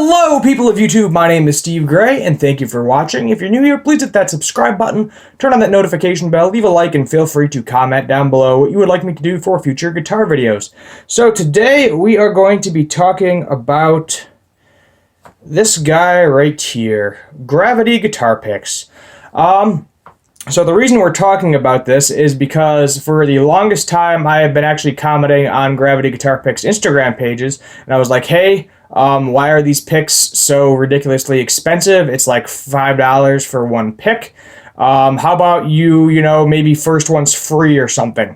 Hello, people of YouTube. My name is Steve Gray, and thank you for watching. If you're new here, please hit that subscribe button, turn on that notification bell, leave a like, and feel free to comment down below what you would like me to do for future guitar videos. So today, we are going to be talking about this guy right here, Gravity Guitar Picks. So the reason we're talking about this is because for the longest time, I have been actually commenting on Gravity Guitar Picks Instagram pages, and I was like, hey, why are these picks so ridiculously expensive? It's like $5 for one pick. How about maybe first one's free or something?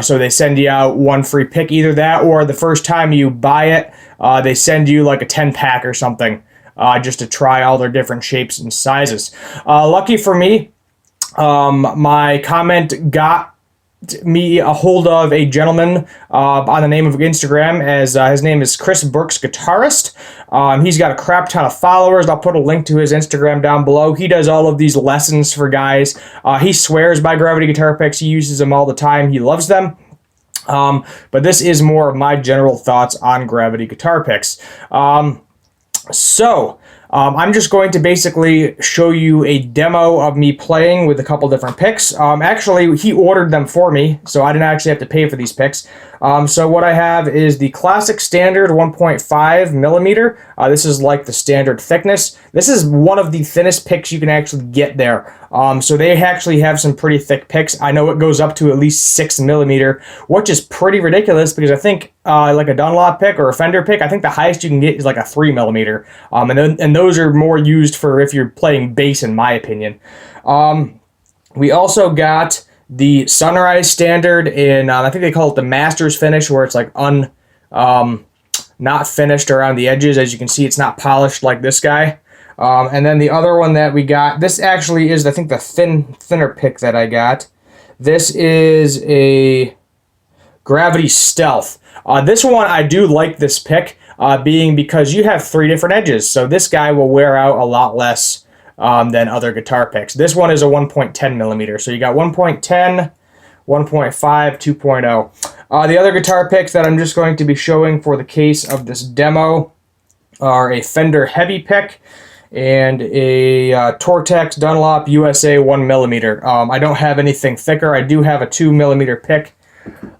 So they send you out one free pick, either that or the first time you buy it, they send you like a 10-pack or something, just to try all their different shapes and sizes. Lucky for me, my comment got me a hold of a gentleman on the name of Instagram, as his name is Chris Burks Guitarist. He's got a crap ton of followers. I'll put a link to his Instagram down below. He does all of these lessons for guys. He swears by Gravity Guitar Picks. He uses them all the time. He loves them. But this is more of my general thoughts on Gravity Guitar Picks. I'm just going to basically show you a demo of me playing with a couple different picks. Actually, he ordered them for me, so I didn't actually have to pay for these picks. So what I have is the classic standard 1.5 millimeter. This is like the standard thickness. This is one of the thinnest picks you can actually get there. So they actually have some pretty thick picks. I know it goes up to at least 6 millimeter, which is pretty ridiculous because I think like a Dunlop pick or a Fender pick, I think the highest you can get is like a 3 millimeter. And those are more used for if you're playing bass, in my opinion. We also got the Sunrise Standard in, I think they call it the Masters finish, where it's like not finished around the edges. As you can see, it's not polished like this guy. And then the other one that we got, this actually is, I think, the thinner pick that I got. This is a Gravity Stealth. This one, I do like this pick, being because you have 3 different edges, so this guy will wear out a lot less than other guitar picks. This one is a 1.10 millimeter, so you got 1.10, 1.5, 2.0. The other guitar picks that I'm just going to be showing for the case of this demo are a Fender Heavy pick and a Tortex Dunlop USA 1 millimeter. I don't have anything thicker. I do have a 2 millimeter pick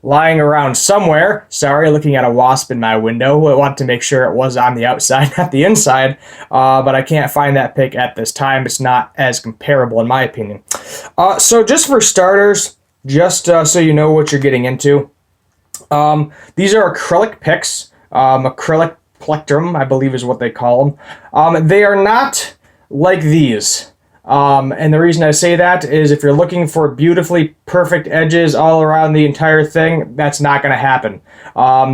lying around somewhere. Sorry, looking at a wasp in my window. I wanted to make sure it was on the outside, not the inside, but I can't find that pick at this time. It's not as comparable, in my opinion. So just for starters, just so you know what you're getting into, these are acrylic picks, acrylic plectrum, I believe is what they call them. They are not like these. And the reason I say that is if you're looking for beautifully perfect edges all around the entire thing, that's not going to happen.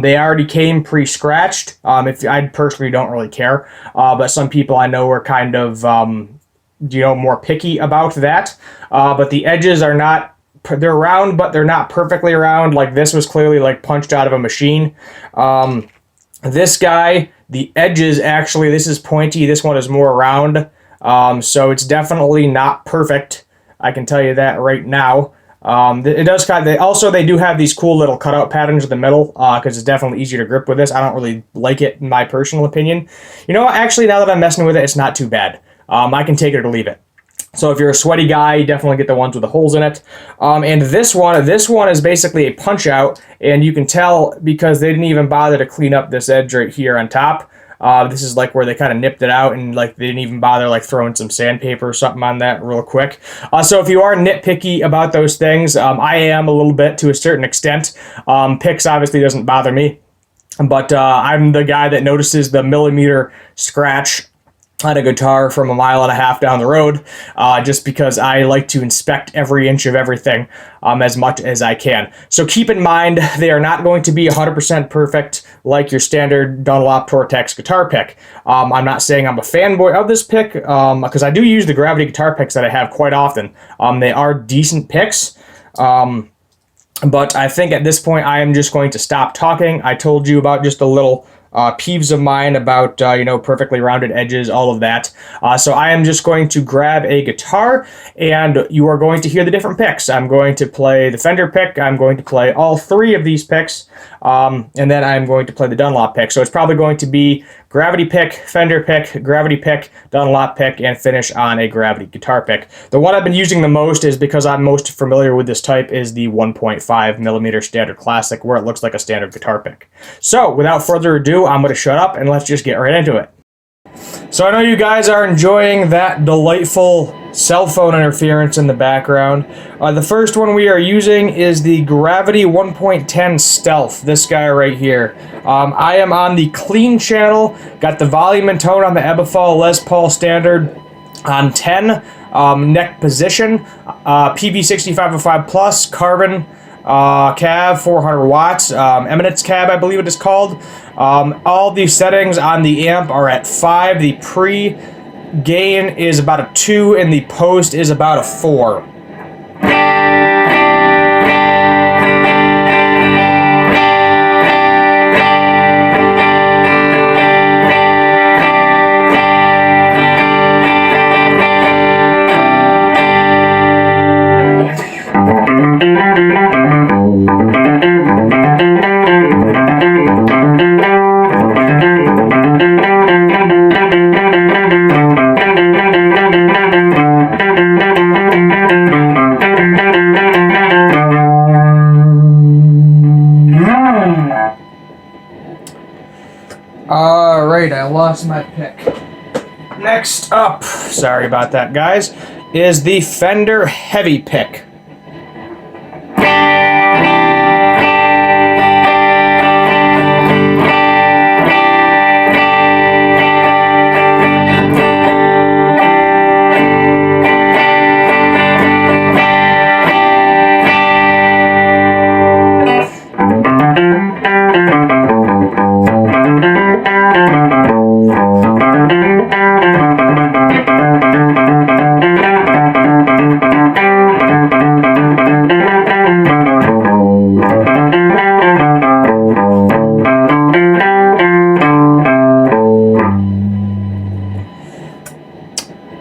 They already came pre-scratched. If I personally don't really care, but some people I know are kind of more picky about that. But the edges are not, they're round, but they're not perfectly round. Like this was clearly like punched out of a machine. This guy, the edges actually, this is pointy. This one is more round. So it's definitely not perfect. I can tell you that right now. It does kind of, they do have these cool little cutout patterns in the middle, because it's definitely easier to grip with this. I don't really like it, in my personal opinion. You know what? Actually, now that I'm messing with it, it's not too bad. I can take it or leave it. So if you're a sweaty guy, you definitely get the ones with the holes in it. And this one is basically a punch out, and you can tell because they didn't even bother to clean up this edge right here on top. This is like where they kind of nipped it out, and like they didn't even bother like throwing some sandpaper or something on that real quick. So if you are nitpicky about those things, I am a little bit to a certain extent. Picks obviously doesn't bother me, but I'm the guy that notices the millimeter scratch on a guitar from 1.5 miles down the road, just because I like to inspect every inch of everything as much as I can. So keep in mind, they are not going to be 100% perfect like your standard Dunlop Tortex guitar pick. I'm not saying I'm a fanboy of this pick, because I do use the Gravity guitar picks that I have quite often. They are decent picks. But I think at this point I am just going to stop talking. I told you about just a little peeves of mine about, perfectly rounded edges, all of that. So I am just going to grab a guitar, and you are going to hear the different picks. I'm going to play the Fender pick, I'm going to play all 3 of these picks, and then I'm going to play the Dunlop pick. So it's probably going to be gravity pick, Fender pick, gravity pick, Dunlop pick, and finish on a gravity guitar pick. The one I've been using the most is because I'm most familiar with this type is the 1.5 millimeter Standard Classic, where it looks like a standard guitar pick. So without further ado, I'm going to shut up and let's just get right into it. So I know you guys are enjoying that delightful cell phone interference in the background. The first one we are using is the Gravity 1.10 Stealth, this guy right here. I am on the clean channel, got the volume and tone on the Eberthal Les Paul Standard on 10, neck position, PV6505 Plus, carbon, cab, 400 watts, Eminence cab, I believe it is called. All the settings on the amp are at 5. The pre-gain is about a 2, and the post is about a 4. Alright, I lost my pick. Next up, sorry about that guys, is the Fender Heavy Pick.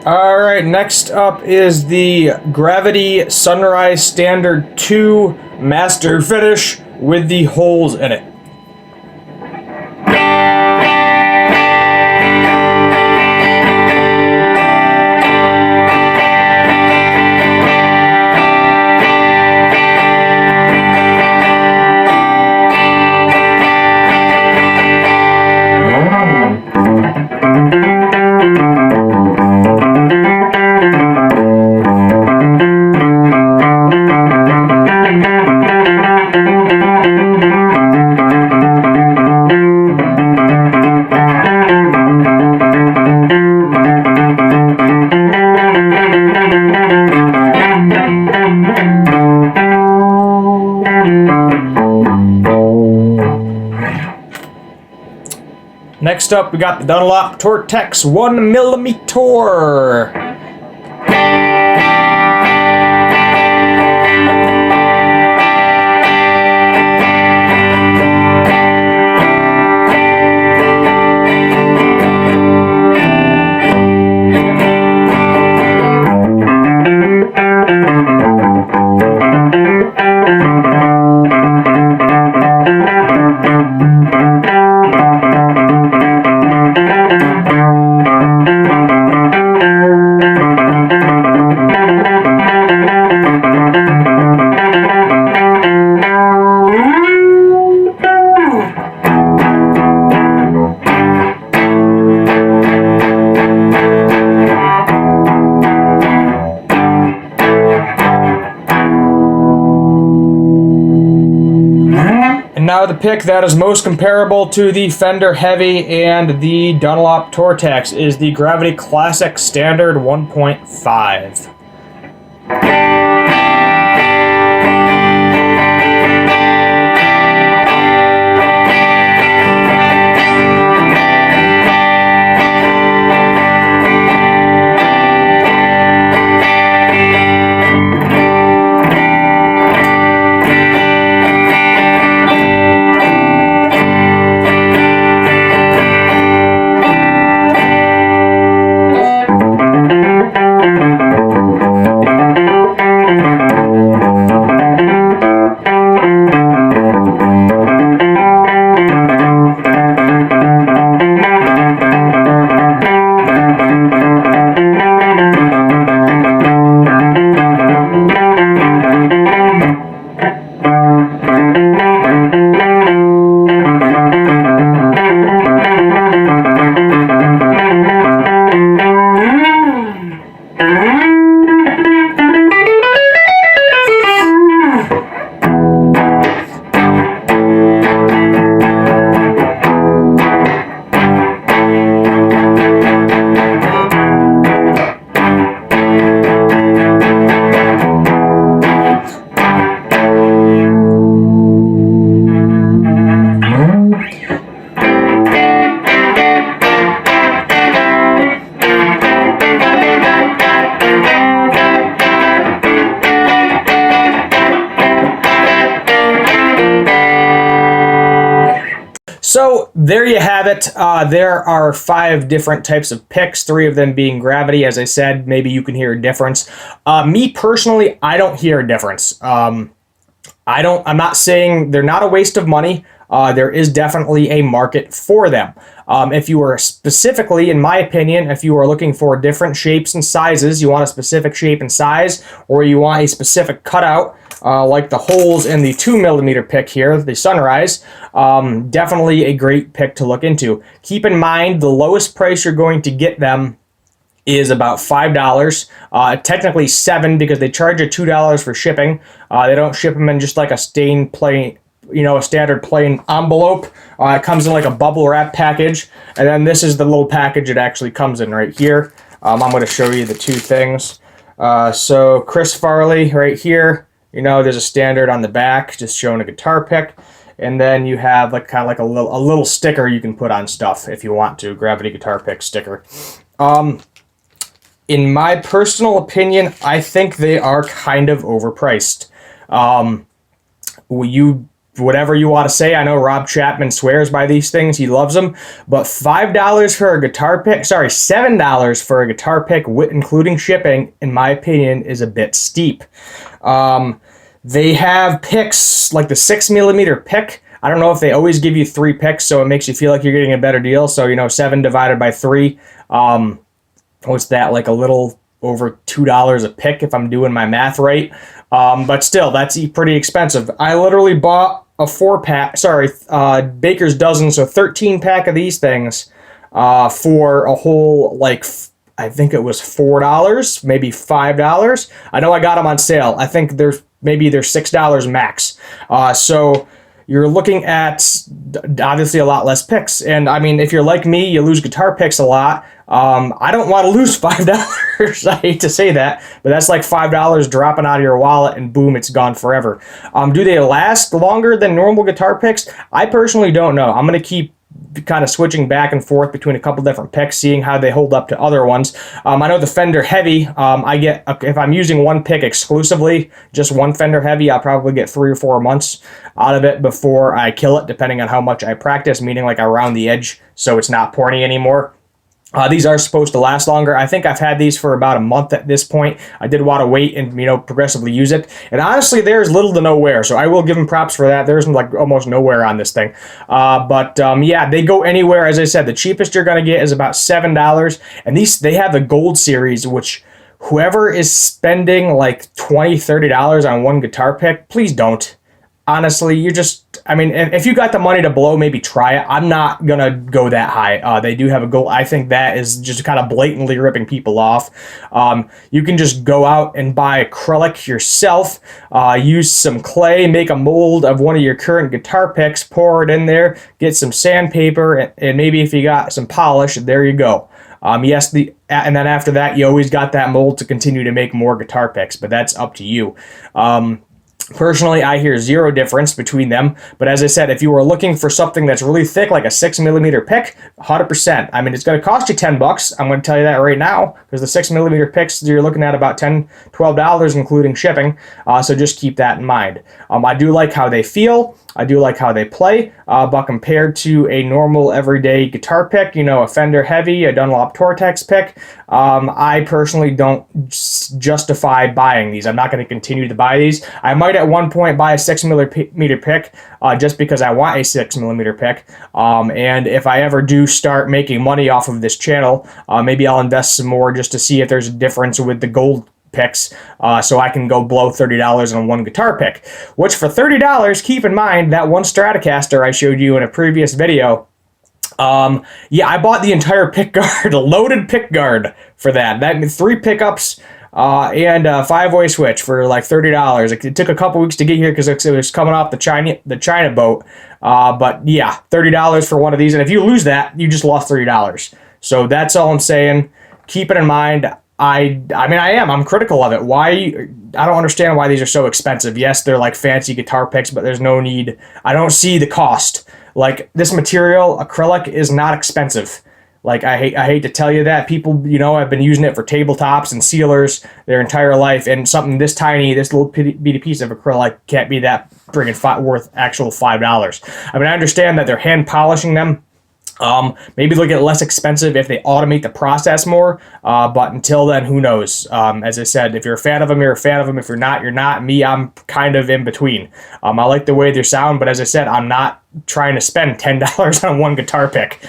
Alright, next up is the Gravity Sunrise Standard 2 Master Finish with the holes in it. Next up, we got the Dunlop Tortex 1mm. And now the pick that is most comparable to the Fender Heavy and the Dunlop Tortex is the Gravity Classic Standard 1.5. So there you have it. There are 5 different types of picks, 3 of them being gravity. As I said, maybe you can hear a difference. Me personally, I don't hear a difference. I'm not saying they're not a waste of money. There is definitely a market for them. If you are specifically, in my opinion, if you are looking for different shapes and sizes, you want a specific shape and size, or you want a specific cutout, like the holes in the 2mm pick here, the Sunrise, definitely a great pick to look into. Keep in mind, the lowest price you're going to get them is about $5. Technically $7 because they charge you $2 for shipping. They don't ship them in just like a stained plain, a standard plain envelope. It comes in like a bubble wrap package, and then this is the little package it actually comes in right here. I'm going to show you the 2 things. So Chris Farley right here. There's a standard on the back, just showing a guitar pick, and then you have like kind of like a little sticker you can put on stuff if you want to. Gravity guitar pick sticker. In my personal opinion, I think they are kind of overpriced. Whatever you want to say, I know Rob Chapman swears by these things. He loves them. But $5 for a guitar pick, sorry, $7 for a guitar pick, including shipping, in my opinion, is a bit steep. They have picks like the 6mm pick. I don't know if they always give you 3 picks, so it makes you feel like you're getting a better deal. So, 7 divided by 3. What's that, like a little over $2 a pick if I'm doing my math right. But still, that's pretty expensive. I literally bought a 4-pack, Baker's Dozen, so 13-pack of these things for a whole, I think it was $4, maybe $5. I know I got them on sale. I think they're $6 max. So you're looking at obviously a lot less picks. And I mean, if you're like me, you lose guitar picks a lot. I don't want to lose $5. I hate to say that, but that's like $5 dropping out of your wallet and boom, it's gone forever. Do they last longer than normal guitar picks? I personally don't know. I'm going to keep kind of switching back and forth between a couple different picks, seeing how they hold up to other ones. I know the Fender Heavy, if I'm using one pick exclusively, just one Fender Heavy, I'll probably get 3 or 4 months out of it before I kill it, depending on how much I practice, meaning like I round the edge so it's not pointy anymore. These are supposed to last longer. I think I've had these for about a month at this point. I did want to wait and, progressively use it. And honestly, there's little to no wear, so I will give them props for that. There's like almost no wear on this thing. Yeah, they go anywhere. As I said, the cheapest you're going to get is about $7. And they have the Gold Series, which whoever is spending like $20, $30 on one guitar pick, please don't. Honestly, if you got the money to blow, maybe try it. I'm not going to go that high. They do have a goal. I think that is just kind of blatantly ripping people off. You can just go out and buy acrylic yourself, use some clay, make a mold of one of your current guitar picks, pour it in there, get some sandpaper, and maybe if you got some polish, there you go. And then after that, you always got that mold to continue to make more guitar picks, but that's up to you. Personally, I hear zero difference between them, but as I said, if you were looking for something that's really thick, like a 6mm pick, 100%. I mean, it's going to cost you $10. I'm going to tell you that right now, because the 6mm picks, you're looking at about $10, $12, including shipping, so just keep that in mind. I do like how they feel. I do like how they play, but compared to a normal everyday guitar pick, a Fender Heavy, a Dunlop Tortex pick, I personally don't justify buying these. I'm not going to continue to buy these. I might at one point buy a 6mm pick just because I want a 6mm pick, and if I ever do start making money off of this channel, maybe I'll invest some more just to see if there's a difference with the gold picks, so I can go blow $30 on one guitar pick, which for $30, keep in mind that one Stratocaster I showed you in a previous video. I bought the entire pick guard, a loaded pick guard for that. That means 3 pickups and a 5-way switch for like $30. It took a couple weeks to get here because it was coming off the China boat. But yeah, $30 for one of these, and if you lose that, you just lost $30. So that's all I'm saying. Keep it in mind. I'm critical of it. I don't understand why these are so expensive. Yes, they're like fancy guitar picks, but there's no need. I don't see the cost. Like, this material, acrylic, is not expensive. Like, I hate to tell you that. People, have been using it for tabletops and sealers their entire life, and something this tiny, this little bitty piece of acrylic can't be that friggin' worth actual $5. I mean, I understand that they're hand polishing them. Maybe they'll get less expensive if they automate the process more, but until then, who knows? As I said, if you're a fan of them, you're a fan of them. If you're not, you're not. Me, I'm kind of in between. I like the way they sound, but as I said, I'm not trying to spend $10 on one guitar pick.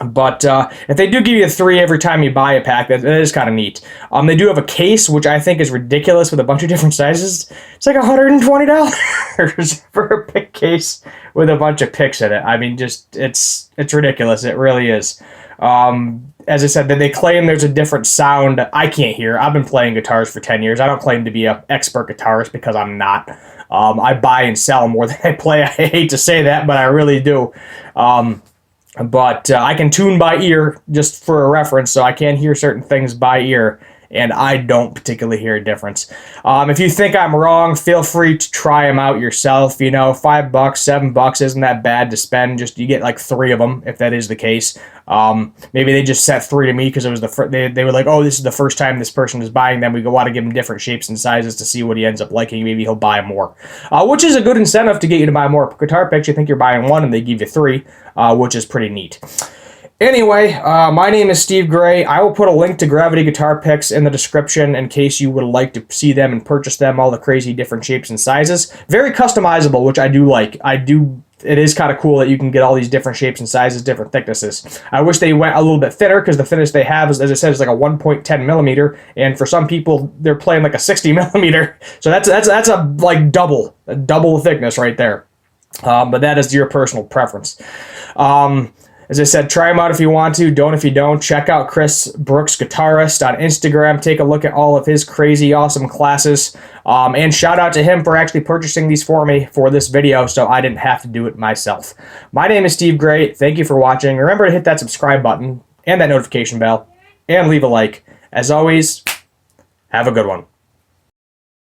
But if they do give you 3 every time you buy a pack, that is kind of neat. They do have a case, which I think is ridiculous, with a bunch of different sizes. It's like $120 for a pick case with a bunch of picks in it. I mean, just it's ridiculous. It really is. As I said, they claim there's a different sound. I can't hear. I've been playing guitars for 10 years. I don't claim to be an expert guitarist because I'm not. I buy and sell more than I play. I hate to say that, but I really do. But I can tune by ear, just for a reference, so I can hear certain things by ear, and I don't particularly hear a difference. If you think I'm wrong, feel free to try them out yourself. $5, $7 isn't that bad to spend. Just you get like 3 of them, if that is the case. Maybe they just set 3 to me because it was they were like, oh, this is the first time this person is buying them. We want to give him different shapes and sizes to see what he ends up liking. Maybe he'll buy more, which is a good incentive to get you to buy more guitar picks. You think you're buying 1 and they give you 3, which is pretty neat. Anyway, my name is Steve Gray. I will put a link to Gravity guitar picks in the description in case you would like to see them and purchase them, all the crazy different shapes and sizes. Very customizable, which I do like. It is kind of cool that you can get all these different shapes and sizes, different thicknesses. I wish they went a little bit thinner because the thinnest they have, is, as I said, is like a 1.10 millimeter, and for some people, they're playing like a 60 millimeter. So that's a like double thickness right there. But that is your personal preference. As I said, try them out if you want to. Don't if you don't. Check out Chris Brooks Guitarist on Instagram. Take a look at all of his crazy, awesome classes. And shout out to him for actually purchasing these for me for this video, so I didn't have to do it myself. My name is Steve Gray. Thank you for watching. Remember to hit that subscribe button and that notification bell, and leave a like. As always, have a good one.